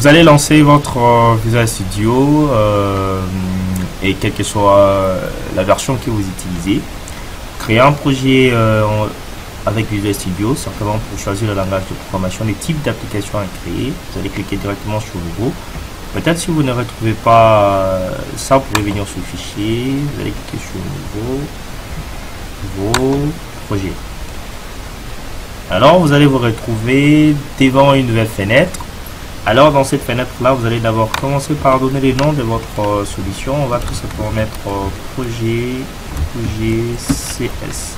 Vous allez lancer votre Visual Studio et quelle que soit la version que vous utilisez. Créer un projet avec Visual Studio, simplement pour choisir le langage de programmation, les types d'applications à créer. Vous allez cliquer directement sur Nouveau. Peut-être si vous ne retrouvez pas ça, vous pouvez venir sur Fichier. Vous allez cliquer sur Nouveau projet. Alors vous allez vous retrouver devant une nouvelle fenêtre. Alors dans cette fenêtre là, vous allez d'abord commencer par donner les noms de votre solution. On va tout simplement mettre projet CS.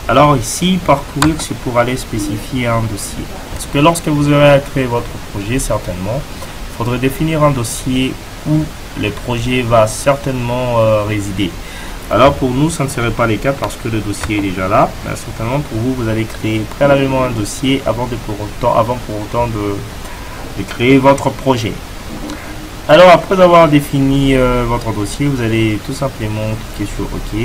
Alors ici, parcourir, c'est pour aller spécifier un dossier. Parce que lorsque vous aurez créé votre projet, certainement, il faudrait définir un dossier où le projet va certainement résider. Alors pour nous, ça ne serait pas le cas parce que le dossier est déjà là. Mais certainement pour vous, vous allez créer préalablement un dossier avant pour autant de créer votre projet. Alors après avoir défini votre dossier, vous allez tout simplement cliquer sur OK.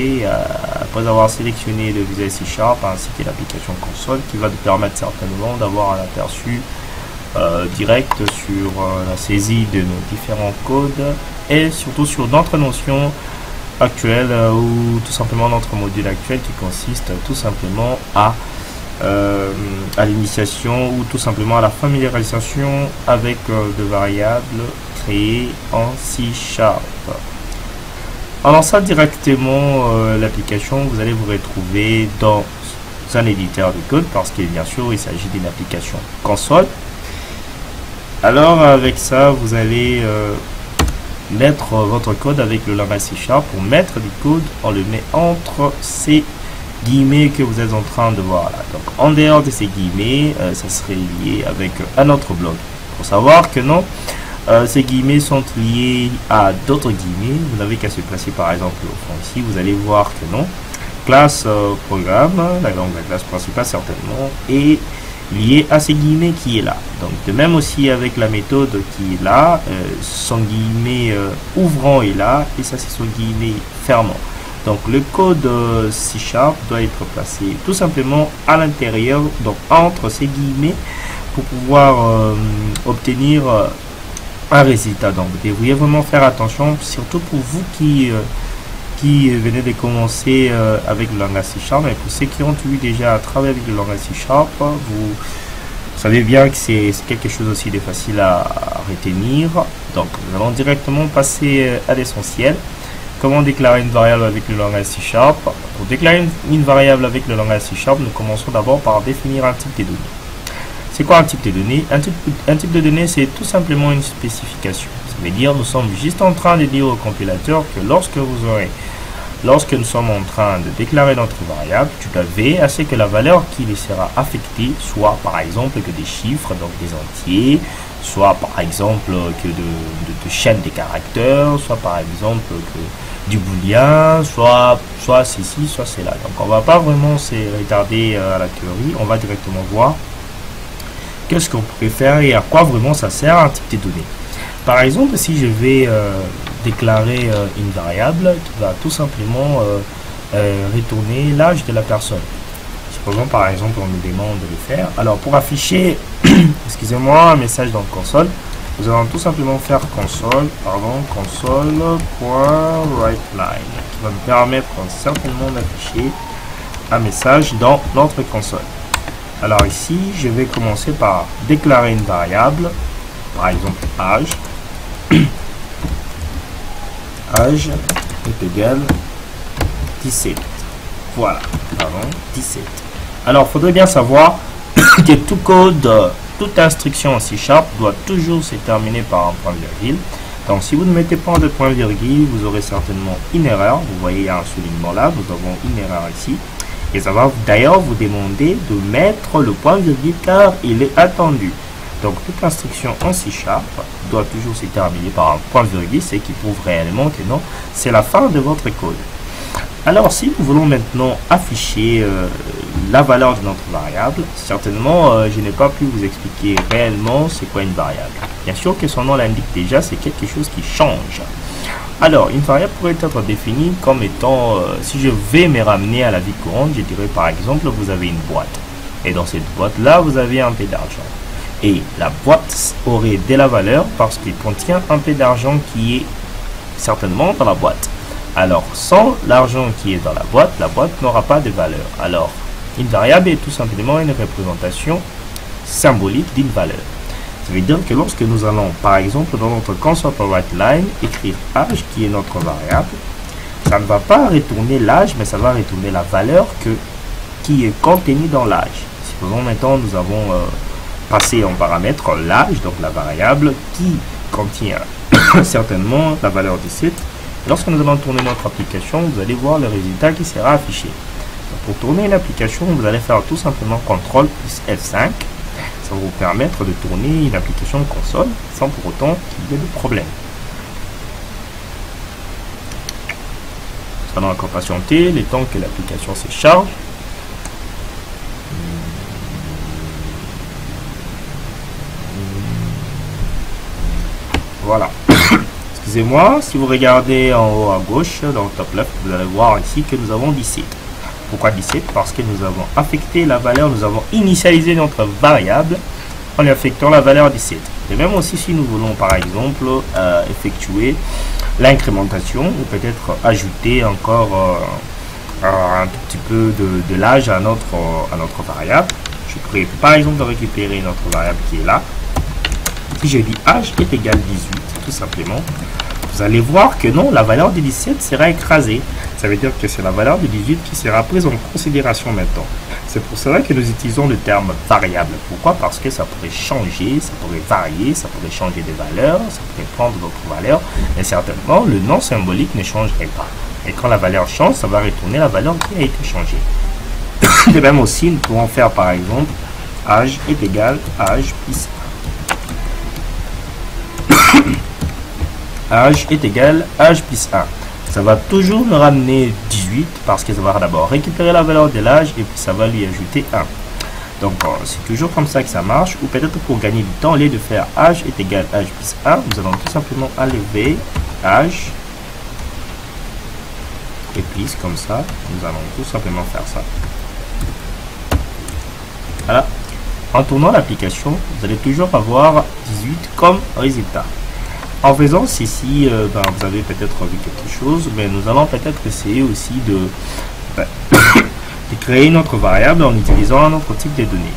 Après avoir sélectionné le Visual C# ainsi que l'application console qui va nous permettre certainement d'avoir un aperçu direct sur la saisie de nos différents codes et surtout sur notre notion actuelle ou tout simplement notre module actuel qui consiste tout simplement à l'initiation ou tout simplement à la familiarisation avec de variables créées en C#. En lançant directement l'application, vous allez vous retrouver dans un éditeur de code parce que bien sûr il s'agit d'une application console. Alors avec ça, vous allez mettre votre code avec le langage C#. Pour mettre du code, on le met entre ces guillemets que vous êtes en train de voir là. Donc en dehors de ces guillemets, ça serait lié avec un autre bloc. Pour savoir que non, ces guillemets sont liés à d'autres guillemets. Vous n'avez qu'à se placer par exemple au fond ici. Vous allez voir que non. Classe programme, la classe principale certainement, est liée à ces guillemets qui est là. Donc de même aussi avec la méthode qui est là, son guillemet ouvrant est là et ça c'est son guillemet fermant. Donc le code C# doit être placé tout simplement à l'intérieur, donc entre ces guillemets, pour pouvoir obtenir un résultat. Donc vous devriez vraiment faire attention, surtout pour vous qui venez de commencer avec le langage C#, et pour ceux qui ont eu déjà travaillé avec le langage C#, vous savez bien que c'est quelque chose aussi de facile à retenir. Donc nous allons directement passer à l'essentiel. Comment déclarer une variable avec le langage C#? Pour déclarer une variable avec le langage C#, nous commençons d'abord par définir un type de données. C'est quoi un type de données? Un type de données, c'est tout simplement une spécification. Ça veut dire nous sommes juste en train de dire au compilateur que lorsque nous sommes en train de déclarer notre variable, tu dois veiller à ce que la valeur qui lui sera affectée soit par exemple que des chiffres, donc des entiers, soit par exemple que de chaînes de caractères, soit par exemple que du booléen, soit ceci, soit cela. Donc on va pas vraiment se retarder à la théorie, on va directement voir qu'est-ce qu'on pourrait faire et à quoi vraiment ça sert un type de données. Par exemple, si je vais déclarer une variable qui va tout simplement retourner l'âge de la personne. Supposons par exemple on me demande de le faire. Alors pour afficher excusez-moi, un message dans le console, nous allons tout simplement faire console.writeLine qui va me permettre certainement d'afficher un message dans notre console. Alors ici, je vais commencer par déclarer une variable, par exemple âge. Âge est égal 17. Voilà, pardon, 17. Alors, il faudrait bien savoir que tout code, toute instruction en C# doit toujours se terminer par un point virgule. Donc, si vous ne mettez pas de point virgule, vous aurez certainement une erreur. Vous voyez, il y a un soulignement là, nous avons une erreur ici. Et ça va d'ailleurs vous demander de mettre le point virgule car il est attendu. Donc, toute instruction en C# doit toujours se terminer par un point virgule, ce qui prouve réellement que non, c'est la fin de votre code. Alors, si nous voulons maintenant afficher la valeur de notre variable, certainement, je n'ai pas pu vous expliquer réellement c'est quoi une variable. Bien sûr que son nom l'indique déjà, c'est quelque chose qui change. Alors, une variable pourrait être définie comme étant, si je vais me ramener à la vie courante, je dirais par exemple, vous avez une boîte. Et dans cette boîte-là, vous avez un peu d'argent. Et la boîte aurait de la valeur parce qu'il contient un peu d'argent qui est certainement dans la boîte. Alors, sans l'argent qui est dans la boîte n'aura pas de valeur. Alors, une variable est tout simplement une représentation symbolique d'une valeur. Ça veut dire que lorsque nous allons, par exemple, dans notre console.writeLine, écrire âge, qui est notre variable, ça ne va pas retourner l'âge, mais ça va retourner la valeur qui est contenue dans l'âge. Supposons maintenant nous avons passé en paramètre l'âge, donc la variable qui contient certainement la valeur 17. Lorsque nous allons tourner notre application, vous allez voir le résultat qui sera affiché. Donc, pour tourner l'application, vous allez faire tout simplement CTRL plus F5. Ça va vous permettre de tourner une application console sans pour autant qu'il y ait de problème. Nous allons encore patienter le temps que l'application se charge. Voilà. Excusez-moi, si vous regardez en haut à gauche, dans le top left, vous allez voir ici que nous avons 17. Pourquoi 17? Parce que nous avons affecté la valeur, nous avons initialisé notre variable en lui affectant la valeur 17. Et même aussi si nous voulons par exemple effectuer l'incrémentation ou peut-être ajouter encore un tout petit peu de l'âge à notre variable, je pourrais par exemple récupérer notre variable qui est là. Si je dis âge est égal 18, tout simplement, vous allez voir que non, la valeur de 17 sera écrasée. Ça veut dire que c'est la valeur de 18 qui sera prise en considération maintenant. C'est pour cela que nous utilisons le terme variable. Pourquoi? Parce que ça pourrait changer, ça pourrait varier, ça pourrait changer de valeur, ça pourrait prendre d'autres valeurs, et certainement le nom symbolique ne changerait pas. Et quand la valeur change, ça va retourner la valeur qui a été changée. De même aussi, nous pouvons faire par exemple âge est égal âge plus âge est égal âge plus 1. Ça va toujours me ramener 18 parce que ça va d'abord récupérer la valeur de l'âge et puis ça va lui ajouter 1. Donc c'est toujours comme ça que ça marche. Ou peut-être pour gagner du temps, au lieu de faire âge est égal âge plus 1, nous allons tout simplement enlever âge et plus comme ça. Nous allons tout simplement faire ça. Voilà. En tournant l'application, vous allez toujours avoir 18 comme résultat. En faisant ceci, vous avez peut-être vu quelque chose, mais nous allons peut-être essayer aussi de créer une autre variable en utilisant un autre type de données.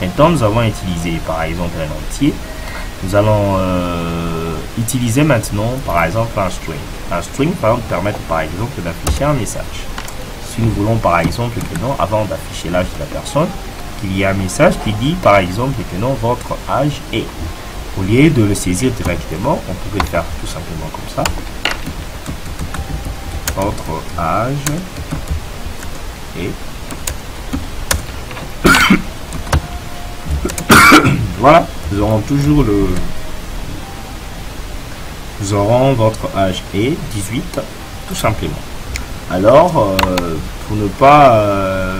Maintenant, nous avons utilisé par exemple un entier. Nous allons utiliser maintenant par exemple un string. Un string va nous permettre par exemple d'afficher un message. Si nous voulons par exemple que non, avant d'afficher l'âge de la personne, qu'il y a un message qui dit par exemple que non, votre âge est. Au lieu de le saisir directement, on pourrait faire tout simplement comme ça. Votre âge est. Voilà, nous aurons toujours le. Nous aurons votre âge est 18, tout simplement. Alors, pour ne pas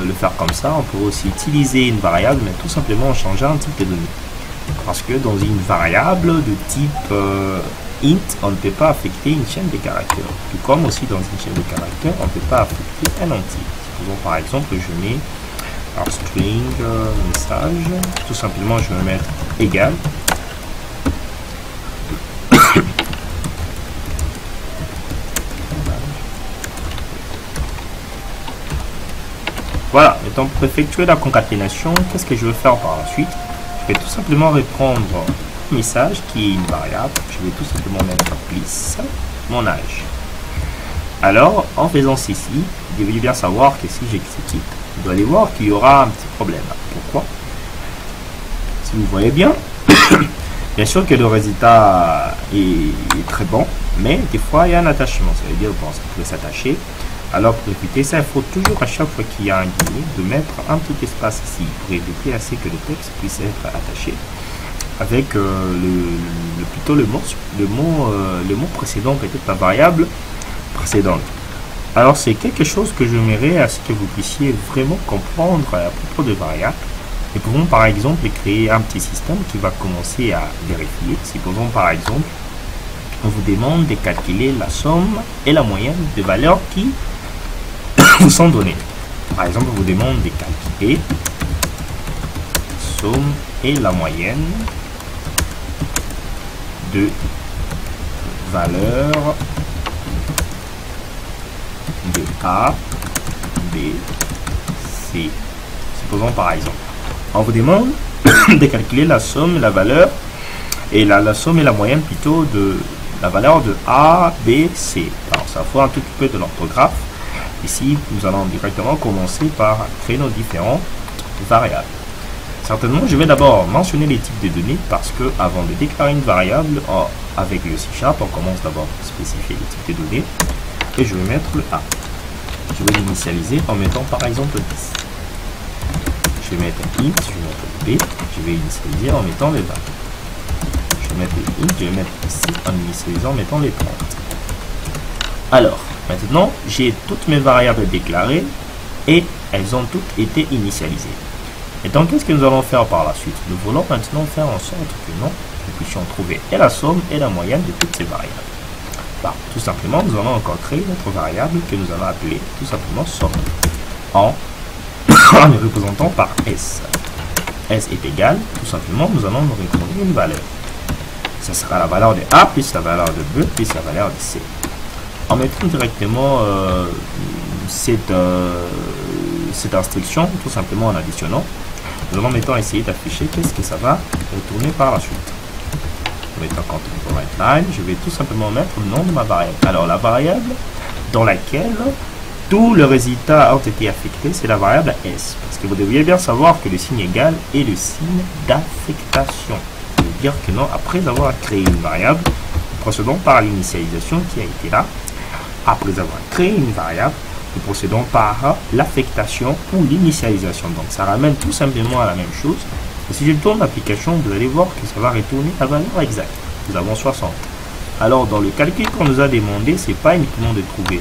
le faire comme ça, on peut aussi utiliser une variable, mais tout simplement en changeant un type de données. Parce que dans une variable de type int, on ne peut pas affecter une chaîne de caractères. Tout comme aussi dans une chaîne de caractères, on ne peut pas affecter un entier. Supposons par exemple, je mets un string message. Tout simplement, je vais mettre égal. Voilà, maintenant pour effectuer la concaténation, qu'est-ce que je vais faire par la suite? Je vais tout simplement reprendre un message qui est une variable. Je vais tout simplement mettre plus mon âge. Alors, en faisant ceci, vous devez bien savoir que si j'exécute, vous allez voir qu'il y aura un petit problème. Pourquoi? Si vous voyez bien, bien sûr que le résultat est très bon, mais des fois il y a un attachement. Ça veut dire bon, ça peut s'attacher. Alors pour éviter ça, il faut toujours à chaque fois qu'il y a un guillemot de mettre un petit espace ici pour éviter assez que le texte puisse être attaché avec plutôt le mot précédent, peut-être la variable précédente. Alors c'est quelque chose que j'aimerais à ce que vous puissiez vraiment comprendre à propos de variables. Nous pouvons par exemple créer un petit système qui va commencer à vérifier. Supposons par exemple on vous demande de calculer la somme et la moyenne des valeurs qui vous sont données. Par exemple, on vous demande de calculer somme et la moyenne de valeurs de A, B, C. Supposons par exemple, on vous demande de calculer la somme et la valeur, et la somme et la moyenne plutôt de la valeur de A, B, C. Alors ça faut un tout petit peu de l'orthographe. Ici, nous allons directement commencer par créer nos différentes variables. Certainement, je vais d'abord mentionner les types de données parce que avant de déclarer une variable avec le C#, on commence d'abord par spécifier les types de données et je vais mettre le A. Je vais l'initialiser en mettant par exemple 10. Je vais mettre un int, je vais mettre le B, je vais initialiser en mettant les 20. Je vais mettre le int, je vais mettre ici en initialisant en mettant les 30. Alors, maintenant, j'ai toutes mes variables déclarées et elles ont toutes été initialisées. Et donc, qu'est-ce que nous allons faire par la suite? Nous voulons maintenant faire en sorte que nous puissions trouver et la somme et la moyenne de toutes ces variables. Bah, tout simplement, nous allons encore créer notre variable que nous allons appeler tout simplement somme en le représentant par S. S est égal, tout simplement, nous allons nous retourner une valeur. Ce sera la valeur de A plus la valeur de B plus la valeur de C. En mettant directement cette instruction, tout simplement en additionnant, nous allons maintenant essayer d'afficher qu'est-ce que ça va retourner par la suite. En mettant content line, je vais tout simplement mettre le nom de ma variable. Alors la variable dans laquelle tous les résultats ont été affectés, c'est la variable S. Parce que vous devriez bien savoir que le signe égal est le signe d'affectation. Ça veut dire que non, après avoir créé une variable, nous procédons par l'initialisation qui a été là. Après avoir créé une variable, nous procédons par l'affectation ou l'initialisation. Donc ça ramène tout simplement à la même chose. Et si je tourne l'application, vous allez voir que ça va retourner la valeur exacte. Nous avons 60. Alors dans le calcul qu'on nous a demandé, c'est pas uniquement de trouver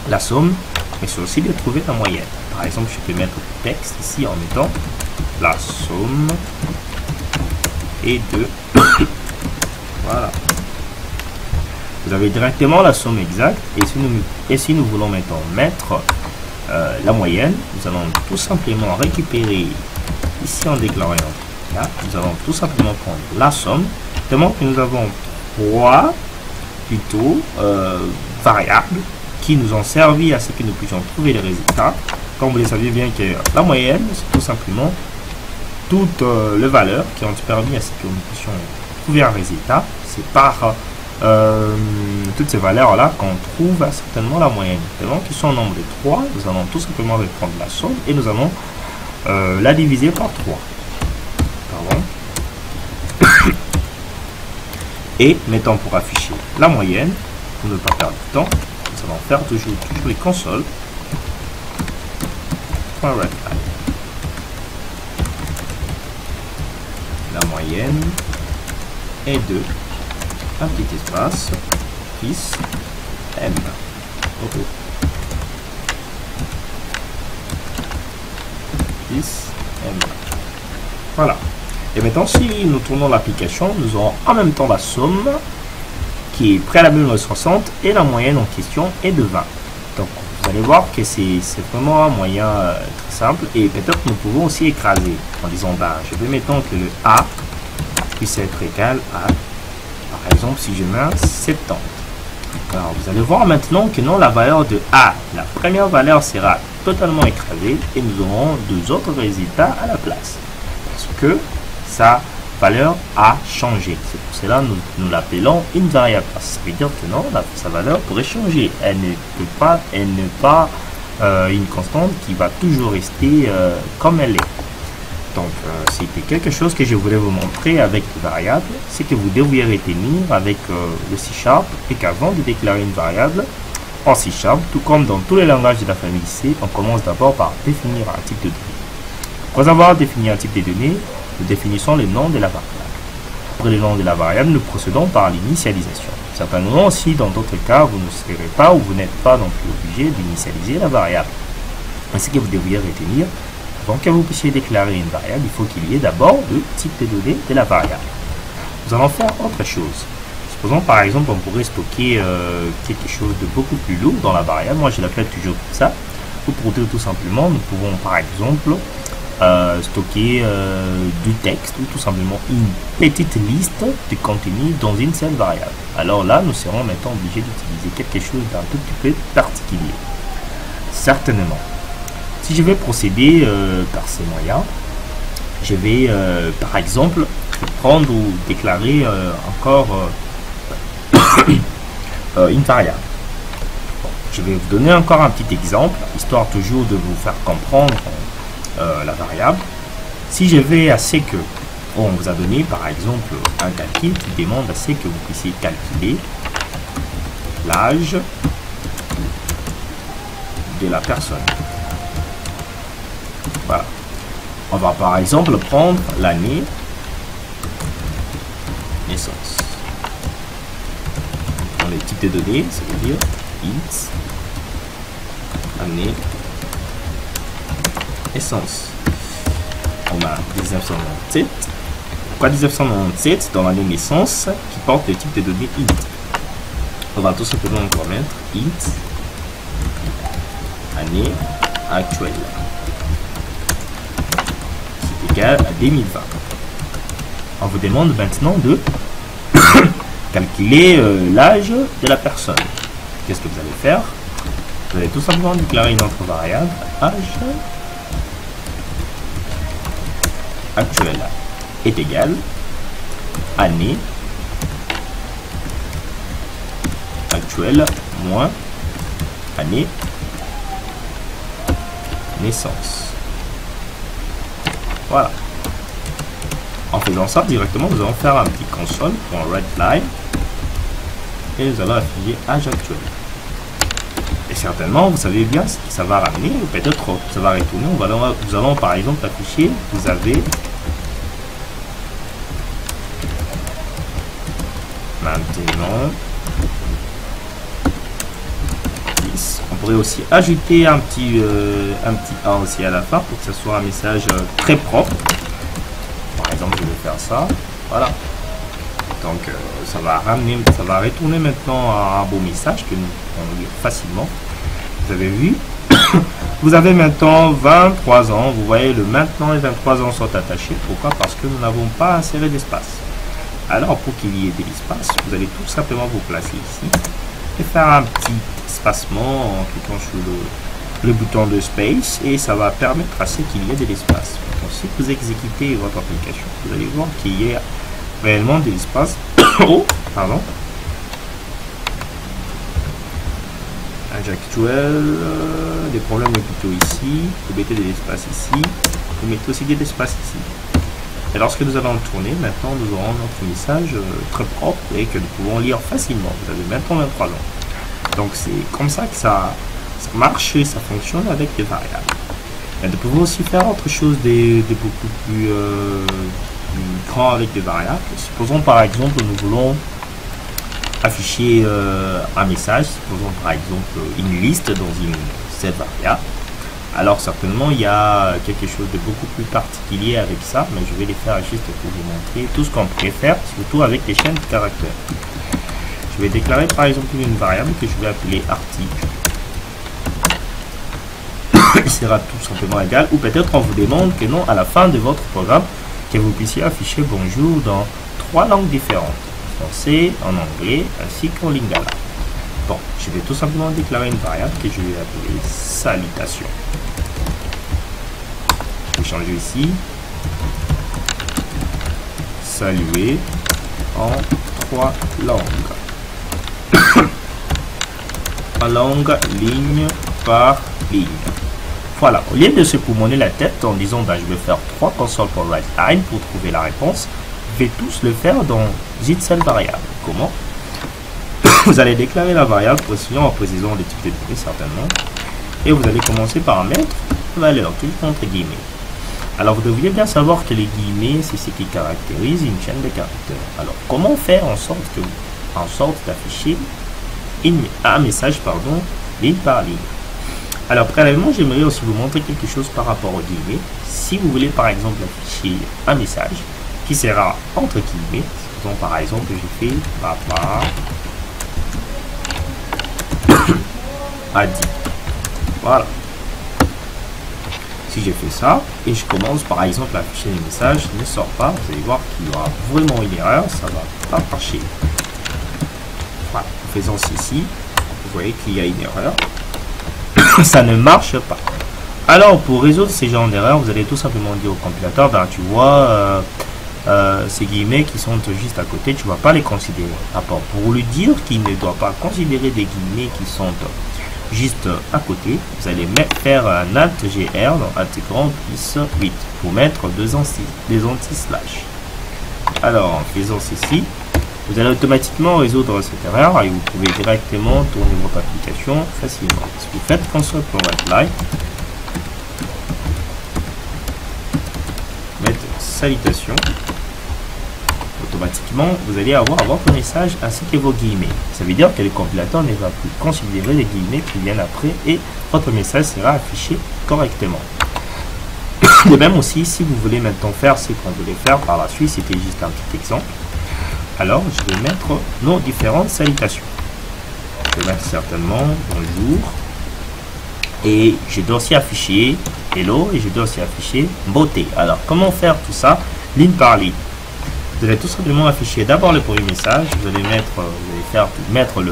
la somme, mais c'est aussi de trouver la moyenne. Par exemple, je peux mettre le texte ici en mettant la somme et de voilà. Vous avez directement la somme exacte et si nous voulons maintenant mettre la moyenne, nous allons tout simplement récupérer ici en déclarant là, nous allons tout simplement prendre la somme, tellement que nous avons trois plutôt variables qui nous ont servi à ce que nous puissions trouver les résultats. Comme vous le savez bien que la moyenne, c'est tout simplement toutes les valeurs qui ont permis à ce que nous puissions trouver un résultat. C'est par toutes ces valeurs-là qu'on trouve certainement la moyenne. Donc, qui sont au nombre de 3, nous allons tout simplement reprendre la somme et nous allons la diviser par 3. Pardon. Et mettons pour afficher la moyenne, pour ne pas perdre de temps, nous allons faire toujours les consoles. La moyenne est de un petit espace plus M. Okay. Plus M. Voilà. Et maintenant, si nous tournons l'application, nous aurons en même temps la somme qui est préalablement de 60 et la moyenne en question est de 20. Donc, vous allez voir que c'est vraiment un moyen très simple et peut-être nous pouvons aussi écraser en disant, bah, je vais mettons que le A puisse être égal à, par exemple, si je mets 70. Alors, vous allez voir maintenant que non, la valeur de A, la première valeur sera totalement écrasée et nous aurons deux autres résultats à la place. Parce que sa valeur a changé. C'est pour cela que nous l'appelons une variable. Ça veut dire que non, sa valeur pourrait changer. Elle n'est pas une constante qui va toujours rester comme elle est. Donc, c'était quelque chose que je voulais vous montrer avec les variables. C'est que vous devriez retenir avec le C# et qu'avant de déclarer une variable en C#, tout comme dans tous les langages de la famille C, on commence d'abord par définir un type de données. Après avoir défini un type de données, nous définissons le nom de la variable. Après le nom de la variable, nous procédons par l'initialisation. Certainement aussi, dans d'autres cas, vous ne serez pas ou vous n'êtes pas non plus obligé d'initialiser la variable. Ainsi que vous devriez retenir, avant que vous puissiez déclarer une variable, il faut qu'il y ait d'abord le type de données de la variable. Nous allons faire autre chose. Supposons par exemple, on pourrait stocker quelque chose de beaucoup plus lourd dans la variable. Moi, je l'appelle toujours comme ça. Ou pour dire tout simplement, nous pouvons par exemple stocker du texte ou tout simplement une petite liste de contenu dans une seule variable. Alors là, nous serons maintenant obligés d'utiliser quelque chose d'un tout petit peu particulier. Certainement. Si je vais procéder par ces moyens, je vais par exemple prendre ou déclarer encore une variable. Bon, je vais vous donner encore un petit exemple, histoire toujours de vous faire comprendre la variable. Si je vais à ce que, on vous a donné par exemple un calcul qui demande à ce que vous puissiez calculer l'âge de la personne. Voilà. On va par exemple prendre l'année naissance. Dans les types de données, ça veut dire int année naissance. On a 1997. Pourquoi 1997 dans l'année naissance qui porte le type de données int? On va tout simplement encore mettre int année actuelle. C'est égal à 2020. On vous demande maintenant de calculer l'âge de la personne. Qu'est-ce que vous allez faire? Vous allez tout simplement déclarer une autre variable, âge actuel est égal année actuelle moins année naissance. Voilà. En faisant ça directement, nous allons faire un petit console.writeLine et nous allons afficher âge actuel. Et certainement, vous savez bien ce que ça va ramener, ou peut-être ça va retourner. Nous allons par exemple afficher, vous avez maintenant 10. On pourrait aussi ajouter un petit A aussi à la fin pour que ce soit un message très propre. Par exemple, je vais faire ça. Voilà. Donc, ça va retourner maintenant un beau message que nous pouvons lire facilement. Vous avez vu. Vous avez maintenant 23 ans. Vous voyez, le maintenant et 23 ans sont attachés. Pourquoi? Parce que nous n'avons pas inséré d'espace. Alors, pour qu'il y ait de l'espace, vous allez tout simplement vous placer ici et faire un petit espacement en cliquant sur le bouton de space et ça va permettre à ce qu'il y ait de l'espace. Si vous exécutez votre application, vous allez voir qu'il y a réellement de l'espace. Oh, pardon. Âge actuel, des problèmes plutôt ici. Vous mettez de l'espace ici. Vous mettez aussi de l'espace ici. Et lorsque nous allons tourner, maintenant nous aurons notre message très propre et que nous pouvons lire facilement. Vous avez maintenant 23 ans. Donc c'est comme ça que ça marche et ça fonctionne avec des variables. Et nous pouvons aussi faire autre chose de beaucoup plus grand avec des variables. Supposons par exemple nous voulons afficher un message, supposons par exemple une liste dans cette variable. Alors certainement il y a quelque chose de beaucoup plus particulier avec ça, mais je vais les faire juste pour vous montrer tout ce qu'on pourrait faire, surtout avec les chaînes de caractères. Je vais déclarer par exemple une variable que je vais appeler article. Il sera tout simplement égal, ou peut-être on vous demande que non, à la fin de votre programme, que vous puissiez afficher bonjour dans 3 langues différentes, en français, en anglais, ainsi qu'en lingala. Bon, je vais tout simplement déclarer une variable que je vais appeler salutation. Je vais changer ici. Saluer en 3 langues. En langue, ligne par ligne. Voilà, au lieu de se coumonner la tête en disant bah, je vais faire 3 console.writeLine pour trouver la réponse, je vais tous le faire dans une seule variable. Comment? Vous allez déclarer la variable en précisant les types de données certainement. Et vous allez commencer par mettre valeur, toujours entre guillemets. Alors vous devriez bien savoir que les guillemets, c'est ce qui caractérise une chaîne de caractères. Alors comment faire en sorte d'afficher un message ligne par ligne? Alors préalablement, j'aimerais aussi vous montrer quelque chose par rapport aux guillemets. Si vous voulez par exemple afficher un message qui sera entre guillemets, donc par exemple je fais papa a dit. Voilà. si j'ai fait ça et je commence par exemple à afficher les messages, ne sort pas, vous allez voir qu'il y aura vraiment une erreur, ça va pas marcher. Voilà, en faisant ceci, vous voyez qu'il y a une erreur, ça ne marche pas. Alors pour résoudre ces genres d'erreurs, vous allez tout simplement dire au compilateur, ben tu vois ces guillemets qui sont juste à côté, tu vas pas les considérer. Pour lui dire qu'il ne doit pas considérer des guillemets qui sont juste à côté, vous allez faire un Alt GR dans Alt grand plus 8 pour mettre des anti-slash. Alors en faisant ceci, vous allez automatiquement résoudre cette erreur et vous pouvez directement tourner votre application facilement. Si vous faites console.apply, mettre salutation, automatiquement vous allez avoir votre message ainsi que vos guillemets. Ça veut dire que le compilateur ne va plus considérer les guillemets qui viennent après et votre message sera affiché correctement. De même aussi, si vous voulez maintenant faire ce qu'on voulait faire par la suite, c'était juste un petit exemple. Alors je vais mettre nos différentes salutations. Je vais mettre certainement bonjour et je dois aussi afficher hello et je dois aussi afficher beauté. Alors comment faire tout ça ligne par ligne? Vous allez tout simplement afficher d'abord le premier message, vous allez mettre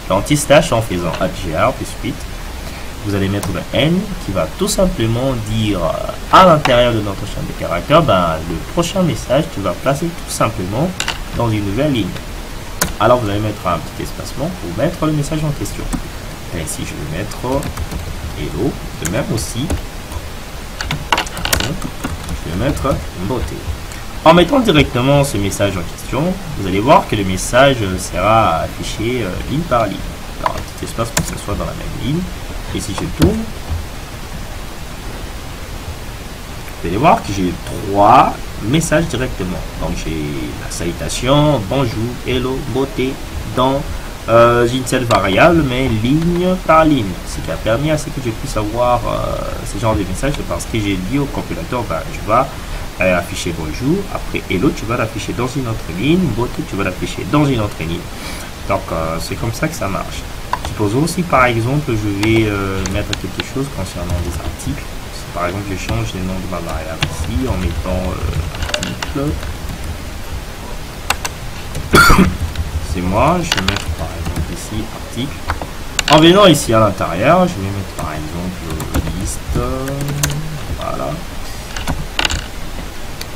l'anti-slash en faisant AGR plus 8. Vous allez mettre le N qui va tout simplement dire à l'intérieur de notre champ de caractères, ben, le prochain message tu vas placer tout simplement dans une nouvelle ligne. Alors vous allez mettre un petit espacement pour mettre le message en question. Et ici je vais mettre hello, de même aussi, je vais mettre beauté. En mettant directement ce message en question, vous allez voir que le message sera affiché ligne par ligne. Alors un petit espace pour que ce soit dans la même ligne. Et si je tourne, vous allez voir que j'ai 3 messages directement. Donc j'ai la salutation, bonjour, hello, beauté dans une seule variable, mais ligne par ligne. Ce qui a permis à ce que je puisse avoir ce genre de message, parce que j'ai dit au compilateur, ben, je vais afficher bonjour, après hello, tu vas l'afficher dans une autre ligne, beauté, tu vas l'afficher dans une autre ligne. Donc c'est comme ça que ça marche. Supposons aussi par exemple je vais mettre quelque chose concernant des articles. Si par exemple je change le nom de ma variable ici en mettant article, c'est moi, je vais mettre par exemple ici article. En venant ici à l'intérieur, je vais mettre par exemple liste, voilà.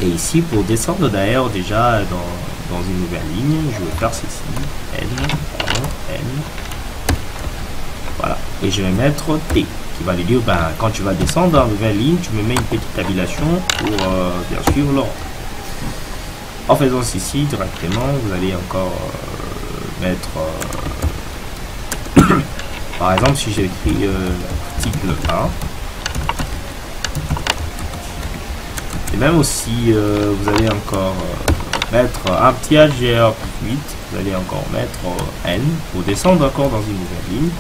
Et ici pour descendre d'ailleurs déjà dans une nouvelle ligne, je vais faire ceci, N, voilà, et je vais mettre T qui va lui dire, ben, quand tu vas descendre dans la nouvelle ligne, tu me mets une petite tabulation pour bien sûr l'ordre. En faisant ceci directement, vous allez encore mettre par exemple si j'écris article 1, et même aussi vous allez encore mettre un petit AGR plus 8, vous allez encore mettre N pour descendre encore dans une nouvelle ligne.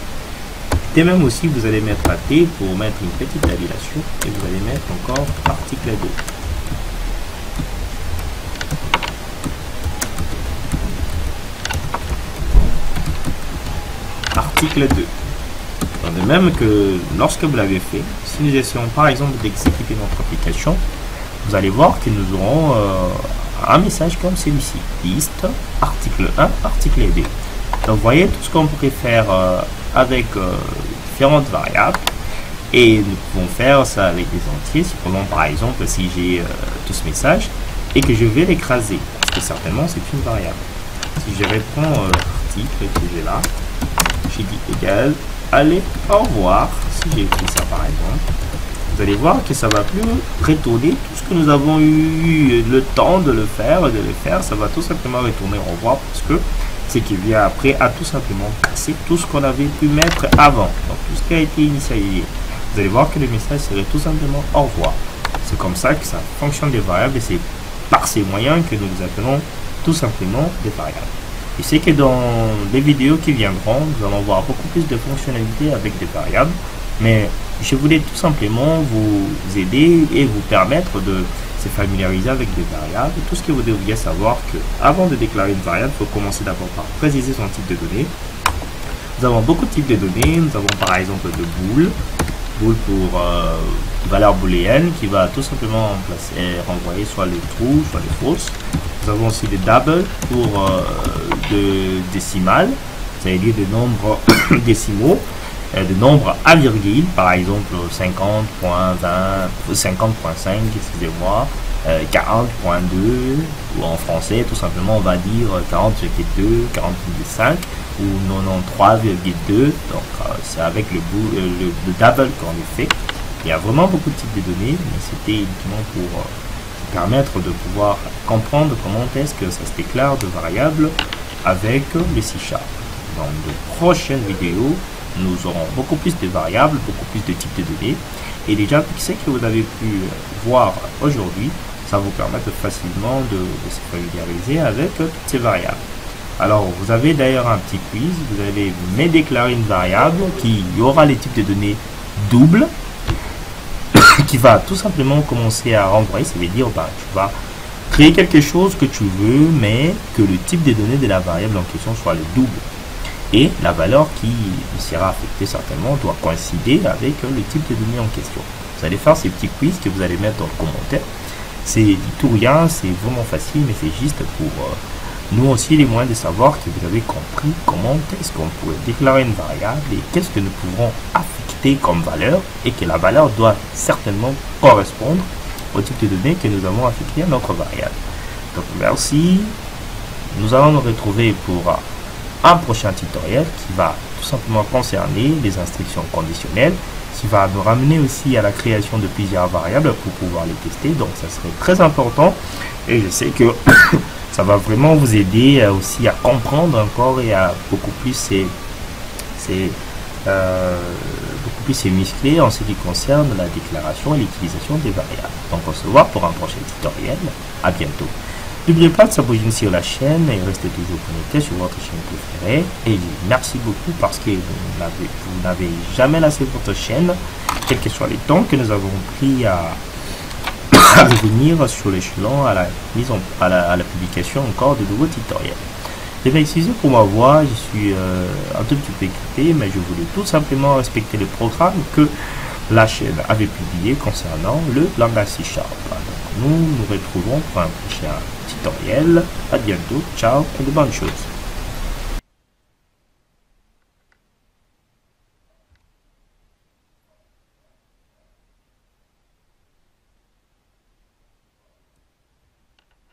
Et même aussi vous allez mettre un T pour mettre une petite tabulation et vous allez mettre encore article 2. Article 2. Donc de même que lorsque vous l'avez fait, si nous essayons par exemple d'exécuter notre application, vous allez voir que nous aurons un message comme celui-ci, liste, article 1, article 2. Donc vous voyez tout ce qu'on pourrait faire avec différentes variables, et nous pouvons faire ça avec des entiers. Supposons par exemple si j'ai tout ce message et que je vais l'écraser, parce que certainement c'est une variable. Si je réponds article que j'ai là, j'ai dit égal, allez, au revoir. Si j'ai écrit ça par exemple, vous allez voir que ça va plus retourner tout ce que nous avons eu le temps de le faire, ça va tout simplement retourner au revoir, parce que ce qui vient après a tout simplement cassé tout ce qu'on avait pu mettre avant, donc tout ce qui a été initialisé. Vous allez voir que le message serait tout simplement au revoir. C'est comme ça que ça fonctionne des variables, et c'est par ces moyens que nous appelons tout simplement des variables. Je sais que dans les vidéos qui viendront, nous allons voir beaucoup plus de fonctionnalités avec des variables, mais je voulais tout simplement vous aider et vous permettre de se familiariser avec des variables. Tout ce que vous devriez savoir, que avant de déclarer une variable, il faut commencer d'abord par préciser son type de données. Nous avons beaucoup de types de données. Nous avons par exemple de bool, bool pour valeur booléenne qui va tout simplement renvoyer soit les true, soit les false. Nous avons aussi des double pour de décimales, c'est-à-dire des nombres décimaux, de nombres à virgule, par exemple 50.20, 50.5, excusez-moi, 40.2, ou en français, tout simplement, on va dire 40,2, 40,5 ou 93,2. Donc, c'est avec le double qu'on les fait. Il y a vraiment beaucoup de types de données, mais c'était uniquement pour permettre de pouvoir comprendre comment est-ce que ça se déclare de variables avec le C#. Dans de prochaines vidéos, nous aurons beaucoup plus de variables, beaucoup plus de types de données. Et déjà, ce que vous avez pu voir aujourd'hui, ça vous permet facilement de se familiariser avec toutes ces variables. Alors, vous avez d'ailleurs un petit quiz. Vous allez me déclarer une variable qui aura les types de données doubles, qui va tout simplement commencer à renvoyer. Ça veut dire, tu vas créer quelque chose que tu veux, mais que le type de données de la variable en question soit le double. Et la valeur qui sera affectée certainement doit coïncider avec le type de données en question. Vous allez faire ces petits quiz que vous allez mettre dans le commentaire. C'est du tout rien, c'est vraiment facile, mais c'est juste pour nous aussi les moyens de savoir que vous avez compris comment est-ce qu'on pourrait déclarer une variable et qu'est-ce que nous pouvons affecter comme valeur et que la valeur doit certainement correspondre au type de données que nous avons affecté à notre variable. Donc merci, nous allons nous retrouver pour un prochain tutoriel qui va tout simplement concerner les instructions conditionnelles, qui va nous ramener aussi à la création de plusieurs variables pour pouvoir les tester. Donc ça serait très important et je sais que ça va vraiment vous aider aussi à comprendre encore et à beaucoup plus c'est musclé en ce qui concerne la déclaration et l'utilisation des variables. Donc on se voit pour un prochain tutoriel. À bientôt. N'oubliez pas de s'abonner sur la chaîne et restez toujours connecté sur votre chaîne préférée. Et merci beaucoup parce que vous n'avez jamais laissé votre chaîne, quels que soient les temps que nous avons pris à revenir sur l'échelon à la publication encore de nouveaux tutoriels. Je vais excusez pour ma voix, je suis un tout petit peu équipé, mais je voulais tout simplement respecter le programme que la chaîne avait publié concernant le langage C#. Nous nous retrouvons pour un prochain tutoriel. À bientôt, ciao et de bonnes choses.